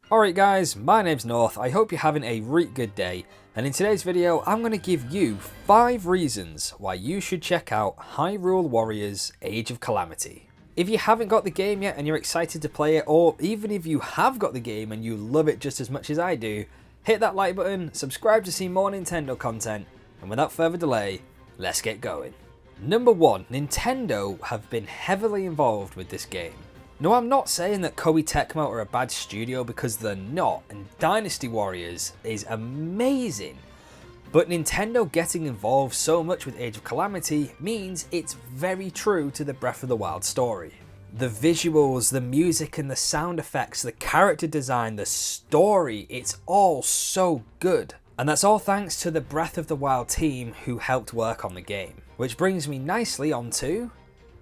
Alright guys, my name's North, I hope you're having a really good day, and in today's video I'm going to give you 5 reasons why you should check out Hyrule Warriors Age of Calamity. If you haven't got the game yet and you're excited to play it, or even if you have got the game and you love it just as much as I do, hit that like button, subscribe to see more Nintendo content, and without further delay, let's get going. Number 1, Nintendo have been heavily involved with this game. No, I'm not saying that Koei Tecmo are a bad studio because they're not, and Dynasty Warriors is amazing. But Nintendo getting involved so much with Age of Calamity means it's very true to the Breath of the Wild story. The visuals, the music and the sound effects, the character design, the story, it's all so good. And that's all thanks to the Breath of the Wild team who helped work on the game. Which brings me nicely onto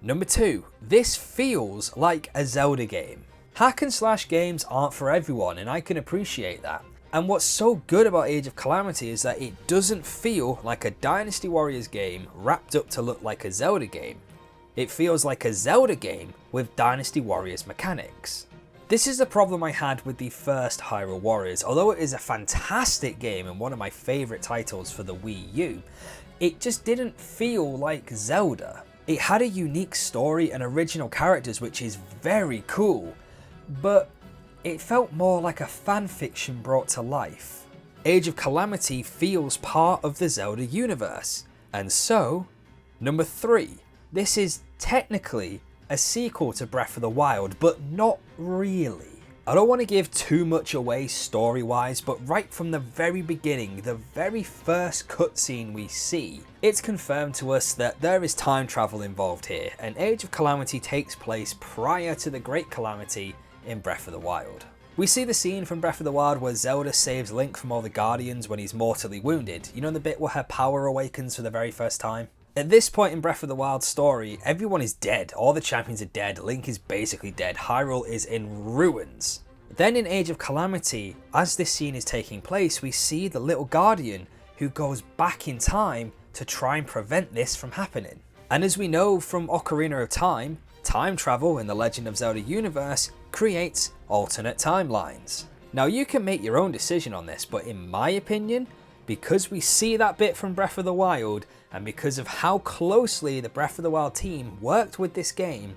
Number 2, this feels like a Zelda game. Hack and slash games aren't for everyone, and I can appreciate that. And what's so good about Age of Calamity is that it doesn't feel like a Dynasty Warriors game wrapped up to look like a Zelda game. It feels like a Zelda game with Dynasty Warriors mechanics. This is the problem I had with the first Hyrule Warriors. Although it is a fantastic game and one of my favourite titles for the Wii U, it just didn't feel like Zelda. It had a unique story and original characters, which is very cool, but it felt more like a fanfiction brought to life. Age of Calamity feels part of the Zelda universe, and so, number 3, this is technically a sequel to Breath of the Wild, but not really. I don't want to give too much away story-wise, but right from the very beginning, the very first cutscene we see, it's confirmed to us that there is time travel involved here, and Age of Calamity takes place prior to the Great Calamity in Breath of the Wild. We see the scene from Breath of the Wild where Zelda saves Link from all the Guardians when he's mortally wounded. You know, the bit where her power awakens for the very first time? At this point in Breath of the Wild's story, everyone is dead, all the champions are dead, Link is basically dead, Hyrule is in ruins. Then in Age of Calamity, as this scene is taking place, we see the little guardian who goes back in time to try and prevent this from happening. And as we know from Ocarina of Time, time travel in the Legend of Zelda universe creates alternate timelines. Now you can make your own decision on this, but in my opinion, because we see that bit from Breath of the Wild, and because of how closely the Breath of the Wild team worked with this game,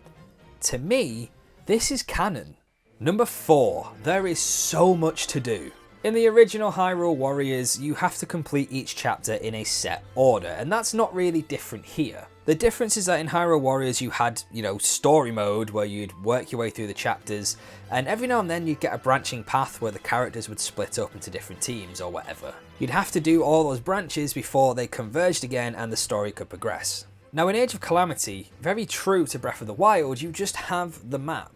to me, this is canon. Number 4, there is so much to do. In the original Hyrule Warriors, you have to complete each chapter in a set order, and that's not really different here. The difference is that in Hyrule Warriors you had, story mode where you'd work your way through the chapters, and every now and then you'd get a branching path where the characters would split up into different teams or whatever. You'd have to do all those branches before they converged again and the story could progress. Now in Age of Calamity, very true to Breath of the Wild, you just have the map.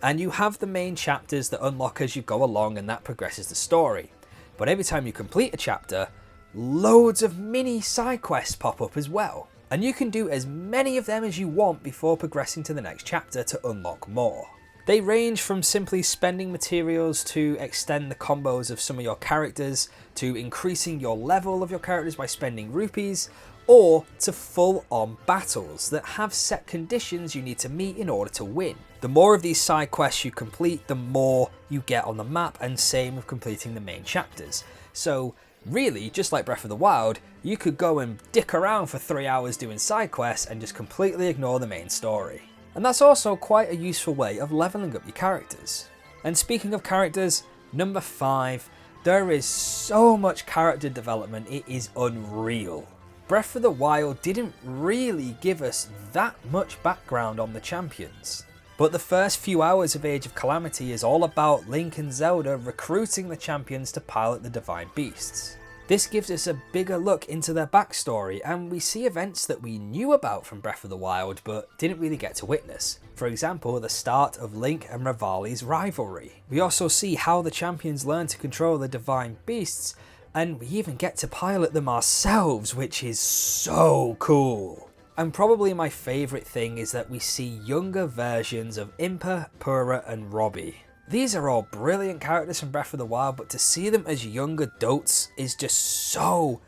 And you have the main chapters that unlock as you go along and that progresses the story. But every time you complete a chapter, loads of mini side quests pop up as well. And you can do as many of them as you want before progressing to the next chapter to unlock more. They range from simply spending materials to extend the combos of some of your characters, to increasing your level of your characters by spending rupees, or to full-on battles that have set conditions you need to meet in order to win. The more of these side quests you complete, the more you get on the map, and same with completing the main chapters. So really, just like Breath of the Wild, you could go and dick around for 3 hours doing side quests and just completely ignore the main story. And that's also quite a useful way of leveling up your characters. And speaking of characters, number 5, there is so much character development, it is unreal. Breath of the Wild didn't really give us that much background on the champions. But the first few hours of Age of Calamity is all about Link and Zelda recruiting the champions to pilot the Divine Beasts. This gives us a bigger look into their backstory, and we see events that we knew about from Breath of the Wild but didn't really get to witness. For example, the start of Link and Revali's rivalry. We also see how the champions learn to control the Divine Beasts, and we even get to pilot them ourselves, which is so cool. And probably my favourite thing is that we see younger versions of Impa, Purah and Robbie. These are all brilliant characters from Breath of the Wild, but to see them as young adults is just so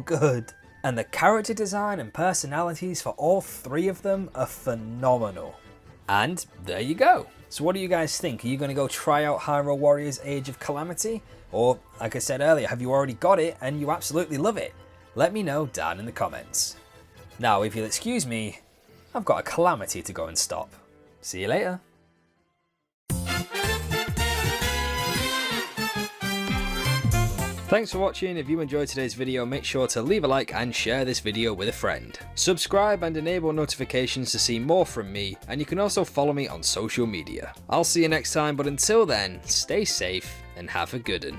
good. And the character design and personalities for all 3 of them are phenomenal. And there you go. So what do you guys think? Are you going to go try out Hyrule Warriors Age of Calamity? Or, like I said earlier, have you already got it and you absolutely love it? Let me know down in the comments. Now, if you'll excuse me, I've got a calamity to go and stop. See you later. Thanks for watching. If you enjoyed today's video, make sure to leave a like and share this video with a friend. Subscribe and enable notifications to see more from me, and you can also follow me on social media. I'll see you next time, but until then, stay safe and have a good one.